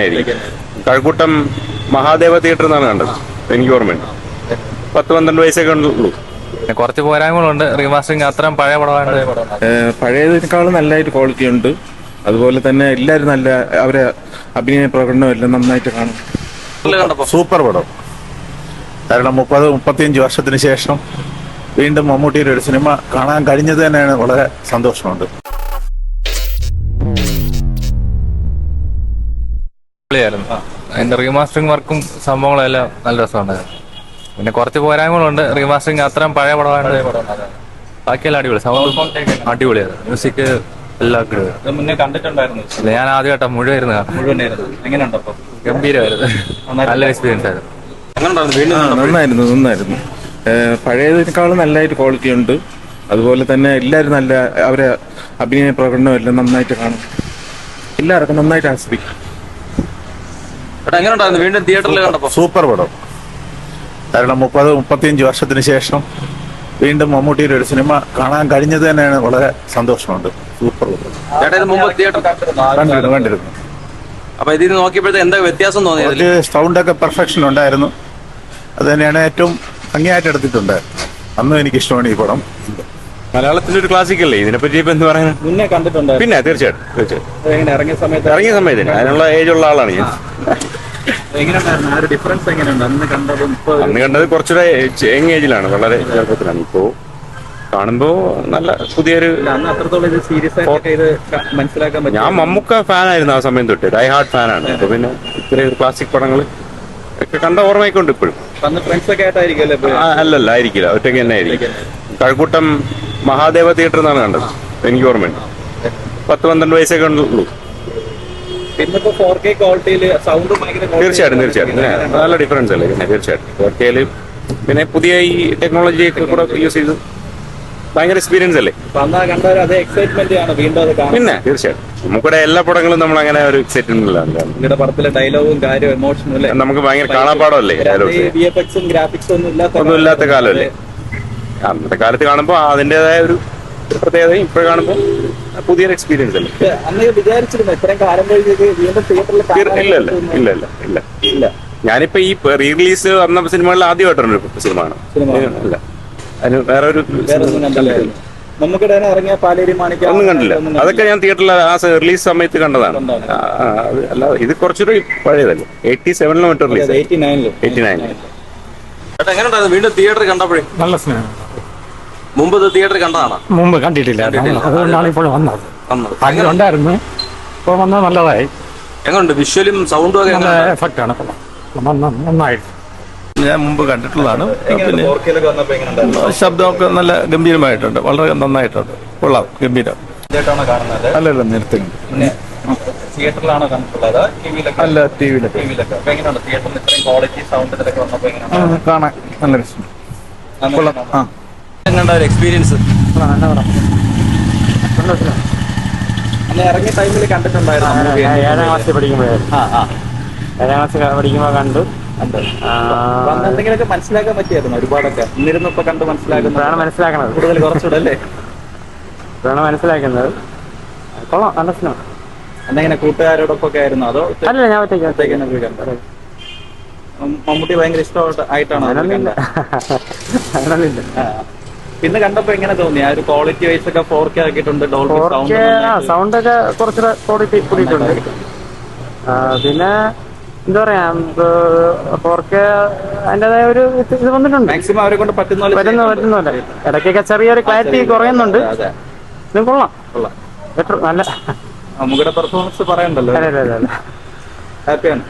തന്നെ ആയിരിക്കും. കഴക്കൂട്ടം മഹാദേവ തിയേറ്റർ എന്നാണ് കണ്ടത്, എനിക്ക് ഓർമ്മയുണ്ട്. 10-12 വയസ്സൊക്കെ ഉള്ളൂ. കുറച്ച് പോരായ്മകളുണ്ട്. റീമാസ്റ്ററിങ് അത്രയും പഴയ പടമാണ്. പഴയതിനേക്കാളും നല്ലതായിട്ട് ക്വാളിറ്റി ഉണ്ട്. അതുപോലെ തന്നെ എല്ലാവരും നല്ല അവരെ അഭിനയ പ്രകടനം എല്ലാം നന്നായിട്ട് കാണും. സൂപ്പർ പടം. കാരണം 30-35 വർഷത്തിന് ശേഷം വീണ്ടും മമ്മൂട്ടിയുടെ ഒരു സിനിമ കാണാൻ കഴിഞ്ഞത് തന്നെയാണ് വളരെ സന്തോഷമുണ്ട്. അതിന്റെ റീമാസ്റ്ററിങ് വർക്കും സംഭവങ്ങളും എല്ലാം നല്ല രസമുണ്ടായിരുന്നു. പിന്നെ കുറച്ച് പോരായ്മകളുണ്ട്. റീമാസ്റ്ററിങ് അത്രയും പഴയ പടമാണ്. ബാക്കിയെല്ലാം അടിപൊളി, സൗണ്ട് അടിപൊളിയായിരുന്നു. മ്യൂസിക് എല്ലാം മുന്നേ കണ്ടിട്ടുണ്ടായിരുന്നു? ഇല്ല, ഞാൻ ആദ്യമായിട്ടാ മുഴുവനായിരുന്നു. എങ്ങനെയുണ്ട്? അപ്പൊ ഗംഭീരമായിരുന്നു, നല്ല എക്സ്പീരിയൻസ് ആയിരുന്നു. നന്നായിരുന്നു. പഴയതിനേക്കാളും നല്ലതായിട്ട് ക്വാളിറ്റി ഉണ്ട്. അതുപോലെ തന്നെ എല്ലാവരും നല്ല അവരെ അഭിനയ പ്രകടനം എല്ലാം നന്നായിട്ട് കാണും. എല്ലാവർക്കും നന്നായിട്ട് ആസ്വദിക്കും. വീണ്ടും തിയേറ്ററിൽ കണ്ടപ്പോ സൂപ്പർ പടം. കാരണം 30-35 വർഷത്തിന് ശേഷം വീണ്ടും മമ്മൂട്ടിയുടെ ഒരു സിനിമ കാണാൻ കഴിഞ്ഞത് തന്നെയാണ് വളരെ സന്തോഷമുണ്ട്. സൂപ്പർ പടം. കണ്ടിരുന്നു. അപ്പൊ ഇതിൽ നോക്കിയപ്പോഴത്തെ എന്താ വ്യത്യാസം തോന്നിയത്? സൗണ്ടൊക്കെ പെർഫെക്ഷൻ ഉണ്ടായിരുന്നു. അത് തന്നെയാണ് ഏറ്റവും ഭംഗിയായിട്ട് എടുത്തിട്ടുണ്ട്. അന്നും എനിക്ക് ഇഷ്ടമാണ് ഈ പടം. മലയാളത്തിന്റെ ഒരു ക്ലാസിക് അല്ലേ, ഇതിനെപ്പറ്റി ഇപ്പൊ എന്ത് പറയാൻ. മുന്നേ കണ്ടിട്ടുണ്ട്? പിന്നെ തീർച്ചയായിട്ടും ഇറങ്ങിയ സമയത്ത് അതിനുള്ള ഏജുള്ള ആളാണ് ഞാൻ. എങ്ങനെയുണ്ടായിരുന്നു? ആ ഒരു ഡിഫറൻസ് എങ്ങനെയുണ്ട്? അന്ന് കണ്ടത് കുറച്ചുകൂടെ യങ് ഏജിലാണ്, വളരെ ചെറുപ്പത്തിലാണ്. ഇപ്പോ കാണുമ്പോ നല്ല പുതിയൊരു. അത്രത്തോളം ഇത് സീരിയസ് ആയിട്ട് ഇത് മനസ്സിലാക്കാൻ പറ്റും. ഞാൻ മമ്മൂക്ക ഫാനായിരുന്നു ആ സമയം തൊട്ട്, ഡൈ ഹാർഡ് ഫാനാണ്. അപ്പൊ പിന്നെ ഇത്രയും ക്ലാസിക് പടങ്ങൾ ഒക്കെ കണ്ട ഓർമ്മയൊക്കെ ഉണ്ട് ഇപ്പോഴും. ഫ്രണ്ട്സ് ഒക്കെ ആയിട്ടായിരിക്കും? അല്ലല്ല, ആയിരിക്കില്ല, ഒറ്റയ്ക്ക് തന്നെ ആയിരിക്കും. കഴക്കൂട്ടം മഹാദേവ തിയേറ്റർ എന്നാണ് കണ്ടത്, എനിക്ക് ഓർമ്മയുണ്ട്. 10-12 വയസ്സൊക്കെ ഉള്ളൂ. തീർച്ചയായിട്ടും നല്ല ഡിഫറൻസ് അല്ലേ. പിന്നെ തീർച്ചയായിട്ടും 4K പിന്നെ പുതിയ ഈ ടെക്നോളജി ഒക്കെ കൂടെ യൂസ് ചെയ്ത് ഭയങ്കര എക്സ്പീരിയൻസ് അല്ലേ. പിന്നെ തീർച്ചയായിട്ടും നമുക്കിടെ എല്ലാ പടങ്ങളും നമ്മൾ അങ്ങനെ ഒരു എക്സൈറ്റ്മെന്റിലാണ്. പടത്തിലെ ഡയലോഗും കാര്യവും എമോഷനും അല്ലേ, നമുക്ക് ഭയങ്കര കാണാപ്പാടമല്ലേ. ഒന്നും ഇല്ലാത്ത കാലമല്ലേ. അന്നത്തെ കാലത്ത് കാണുമ്പോൾ അതിൻ്റെതായ ഒരു പ്രത്യേകതയും ഇപ്പോഴും കാണുമ്പോൾ പുതിയൊരു എക്സ്പീരിയൻസ് അല്ലേ. ഇല്ല. ഞാനിപ്പോ ഈ റീ റിലീസ് വന്ന സിനിമകളിൽ ആദ്യമായിട്ടൊരു സിനിമയാണ്. അല്ല, അതിന് വേറെ ഒരു ഒന്നും കണ്ടില്ല. അതൊക്കെ ഞാൻ തിയേറ്ററിൽ ആ റിലീസ് സമയത്ത് കണ്ടതാണ്. അല്ലാതെ ഇത് കുറച്ചൊരു പഴയതല്ലേ. 87 മറ്റോ റിലീസ്, 89. വീണ്ടും തിയേറ്ററിൽ കണ്ടപ്പോഴേ നല്ല സ്നേഹം. മുമ്പ് തിയേറ്ററിൽ കണ്ടതാണ്? മുമ്പ് കണ്ടിട്ടില്ല, അതുകൊണ്ടാണ് ഇപ്പോൾ വന്നത്. ഉണ്ടായിരുന്നു, ഇപ്പോൾ വന്നത് നല്ലതായി. എങ്ങനെയുണ്ട്? വിഷ്വലും സൗണ്ടും ഒക്കെ നല്ല എഫക്റ്റ് ആണ്. നന്നായിട്ട് ഞാൻ മുമ്പ് കണ്ടിട്ടുള്ളതാണ്. പിന്നെ ശബ്ദമൊക്കെ നല്ല ഗംഭീരമായിട്ടുണ്ട്, വളരെ നന്നായിട്ടുണ്ട്. കൊള്ളാം, ഗംഭീരം. അല്ലല്ല, നേരത്തെ തിയേറ്ററിലാണോ കണ്ടിട്ടുള്ളത്? അല്ല, ടിവിയിലൊക്കെ കാണാൻ നല്ല രസം. കൊള്ളാം. എക്സ്പീരിയൻസ് ഇറങ്ങിയ ടൈമിൽ കണ്ടിട്ടുണ്ടായിരുന്നു? 7ാം ക്ലാസ്സിൽ പഠിക്കുമ്പോൾ കണ്ടു. എന്തെങ്കിലുമൊക്കെ മനസ്സിലാക്കാൻ പറ്റിയായിരുന്നു? ഒരുപാടൊക്കെ ഇന്നിരുന്നപ്പോ കണ്ട് മനസ്സിലാക്കുന്നത് കൂടുതൽ കുറച്ചുകൂടെ അല്ലേ മനസ്സിലാക്കുന്നത്. കൊള്ളാം, നല്ല സിനിമ. എന്തെങ്കിലും കൂട്ടുകാരോടൊപ്പം ആയിരുന്നു അതോ? അല്ല, ഞാൻ ഒറ്റയ്ക്ക്. മമ്മൂട്ടി ഭയങ്കര ഇഷ്ടമായിട്ടാണോ? പിന്നെ കണ്ടപ്പോ എങ്ങനെ തോന്നി? ആ ഒരു ക്വാളിറ്റി വൈസ് ഒക്കെ 4K ആക്കിയിട്ടുണ്ട്. സൗണ്ട് ഒക്കെ കുറച്ചുകൂടെ ക്വാളിറ്റി കൂടിയിട്ടുണ്ട്. പിന്നെ എന്താ പറയാ, 4K അതിൻ്റെതായ ഒരു ഇത് വന്നിട്ടുണ്ട്. മാക്സിമം അവരെ കൊണ്ട് പറ്റുന്നില്ല. ഇടയ്ക്കൊക്കെ ചെറിയൊരു ക്ലാരിറ്റി കുറയുന്നുണ്ട്. ഇത് കൊള്ളാം, ബെറ്റർ, നല്ല. മമ്മൂട്ടിയുടെ പെർഫോമൻസ് പറയണ്ടല്ലോ. ഹാപ്പിയാണ്.